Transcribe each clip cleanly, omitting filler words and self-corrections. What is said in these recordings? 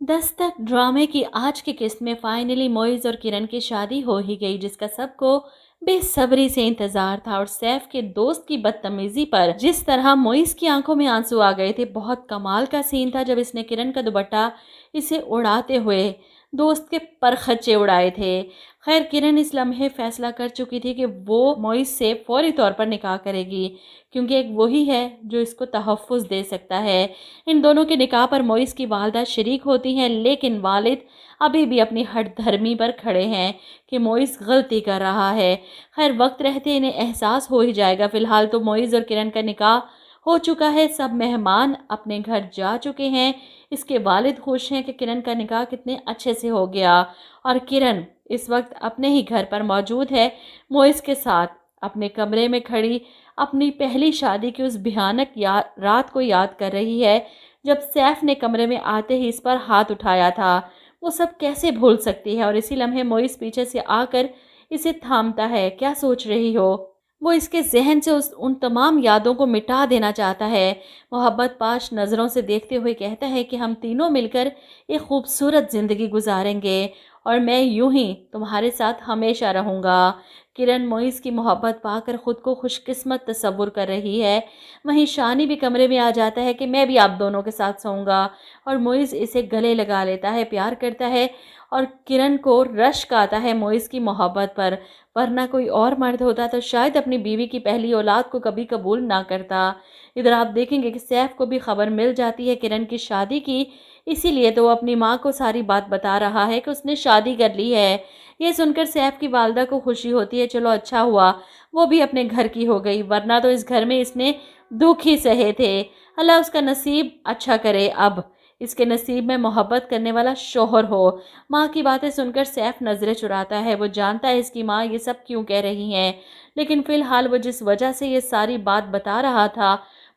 दस्तक ड्रामे की आज की किस्त में फाइनली मोइज और किरण की शादी हो ही गई, जिसका सबको बेसब्री से इंतजार था। और सैफ के दोस्त की बदतमीजी पर जिस तरह मोइज की आंखों में आंसू आ गए थे, बहुत कमाल का सीन था जब इसने किरण का दुपट्टा इसे उड़ाते हुए दोस्त के परखच्चे उड़ाए थे। खैर, किरण इस लम्हे फैसला कर चुकी थी कि वो मोइज से फौरी तौर पर निकाह करेगी, क्योंकि एक वही है जो इसको तहफ़्फ़ुज़ दे सकता है। इन दोनों के निकाह पर मोइस की वालदा शरीक होती हैं, लेकिन वालिद अभी भी अपनी हठ धर्मी पर खड़े हैं कि मोइस गलती कर रहा है। खैर, वक्त रहते इन्हें एहसास हो ही जाएगा। फ़िलहाल तो मोइस और किरण का निकाह हो चुका है, सब मेहमान अपने घर जा चुके हैं। इसके वालिद खुश हैं कि किरण का निकाह कितने अच्छे से हो गया, और किरण इस वक्त अपने ही घर पर मौजूद है, मोइस के साथ अपने कमरे में खड़ी अपनी पहली शादी की उस भयानक रात को याद कर रही है, जब सैफ ने कमरे में आते ही इस पर हाथ उठाया था। वो सब कैसे भूल सकती है? और इसी लम्हे मोइस पीछे से आकर इसे थामता है। क्या सोच रही हो? वो इसके जहन से उन तमाम यादों को मिटा देना चाहता है। मोहब्बत पाश नज़रों से देखते हुए कहता है कि हम तीनों मिलकर एक खूबसूरत ज़िंदगी गुजारेंगे, और मैं यूं ही तुम्हारे साथ हमेशा रहूँगा। किरण मोइस की मोहब्बत पाकर ख़ुद को खुशकिस्मत तसव्वुर कर रही है। वहीं शानी भी कमरे में आ जाता है कि मैं भी आप दोनों के साथ सोऊंगा, और मोइस इसे गले लगा लेता है, प्यार करता है। और किरण को रश्क आता है मोइस की मोहब्बत पर, वरना कोई और मर्द होता तो शायद अपनी बीवी की पहली औलाद को कभी कबूल ना करता। इधर आप देखेंगे कि सैफ को भी खबर मिल जाती है किरण की शादी की, इसीलिए तो वो अपनी माँ को सारी बात बता रहा है कि उसने शादी कर ली है। ये सुनकर सैफ की वालदा को खुशी होती है, चलो अच्छा हुआ वो भी अपने घर की हो गई, वरना तो इस घर में इसने दुख ही सहे थे। अल्लाह उसका नसीब अच्छा करे, अब इसके नसीब में मोहब्बत करने वाला शोहर हो। माँ की बातें सुनकर सैफ नज़रें चुराता है। वो जानता है इसकी माँ ये सब क्यों कह रही हैं, लेकिन फ़िलहाल वो जिस वजह से ये सारी बात बता रहा था,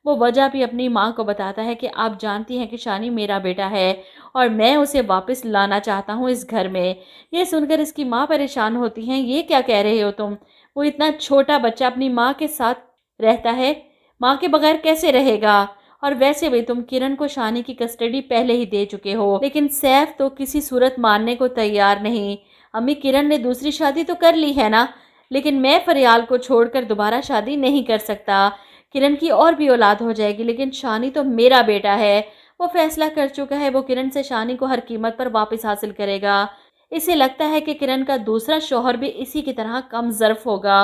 वो वजह भी अपनी माँ को बताता है कि आप जानती हैं कि शानी मेरा बेटा है, और मैं उसे वापस लाना चाहता हूँ इस घर में। ये सुनकर इसकी माँ परेशान होती हैं, ये क्या कह रहे हो तुम? वो इतना छोटा बच्चा अपनी माँ के साथ रहता है, माँ के बगैर कैसे रहेगा? और वैसे भी तुम किरण को शानी की कस्टडी पहले ही दे चुके हो। लेकिन सैफ तो किसी सूरत मानने को तैयार नहीं। अम्मी, किरण ने दूसरी शादी तो कर ली है ना, लेकिन मैं फरियाल को छोड़कर दोबारा शादी नहीं कर सकता। किरण की और भी औलाद हो जाएगी, लेकिन शानी तो मेरा बेटा है। वो फैसला कर चुका है, वो किरण से शानी को हर कीमत पर वापस हासिल करेगा। इसे लगता है कि किरण का दूसरा शौहर भी इसी की तरह कम ज़र्फ़ होगा,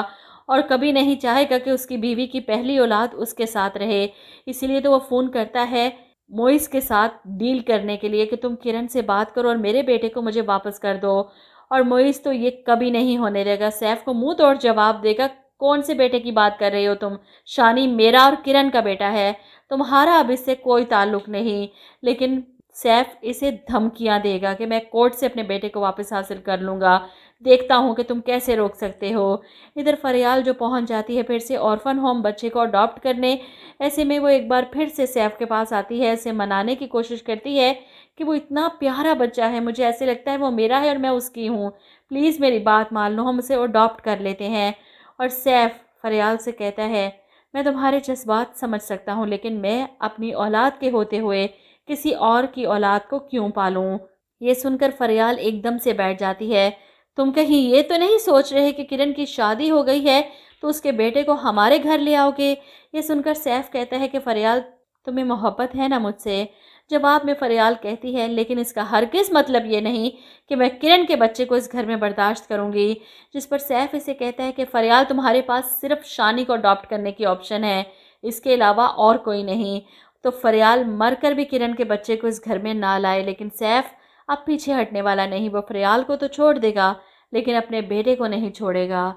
और कभी नहीं चाहेगा कि उसकी बीवी की पहली औलाद उसके साथ रहे। इसीलिए तो वो फ़ोन करता है मोइस के साथ डील करने के लिए कि तुम किरण से बात करो और मेरे बेटे को मुझे वापस कर दो। और मोइस तो ये कभी नहीं होने देगा, सैफ को मुंह तोड़ जवाब देगा, कौन से बेटे की बात कर रही हो तुम? शानी मेरा और किरण का बेटा है, तुम्हारा अब इससे कोई ताल्लुक नहीं। लेकिन सैफ इसे धमकियां देगा कि मैं कोर्ट से अपने बेटे को वापस हासिल कर लूँगा, देखता हूँ कि तुम कैसे रोक सकते हो। इधर फरियाल जो पहुँच जाती है फिर से ऑर्फन होम बच्चे को अडॉप्ट करने। ऐसे में वो एक बार फिर से सैफ के पास आती है, इसे मनाने की कोशिश करती है कि वो इतना प्यारा बच्चा है, मुझे ऐसे लगता है वो मेरा है और मैं उसकी हूँ, प्लीज़ मेरी बात मान लो, हम उसे अडॉप्ट कर लेते हैं। और सैफ फरियाल से कहता है, मैं तुम्हारे जज्बात समझ सकता हूँ, लेकिन मैं अपनी औलाद के होते हुए किसी और की औलाद को क्यों पालूं? ये सुनकर फरियाल एकदम से बैठ जाती है। तुम कहीं ये तो नहीं सोच रहे कि किरण की शादी हो गई है तो उसके बेटे को हमारे घर ले आओगे? ये सुनकर सैफ कहता है कि फरियाल, तुम्हें मोहब्बत है ना मुझसे? जवाब में फरियाल कहती है, लेकिन इसका हरगिज़ मतलब ये नहीं कि मैं किरण के बच्चे को इस घर में बर्दाश्त करूंगी। जिस पर सैफ इसे कहता है कि फरियाल, तुम्हारे पास सिर्फ शानी को अडॉप्ट करने की ऑप्शन है, इसके अलावा और कोई नहीं। तो फरियाल मरकर भी किरण के बच्चे को इस घर में ना लाए, लेकिन सैफ अब पीछे हटने वाला नहीं। वो फरियाल को तो छोड़ देगा, लेकिन अपने बेटे को नहीं छोड़ेगा।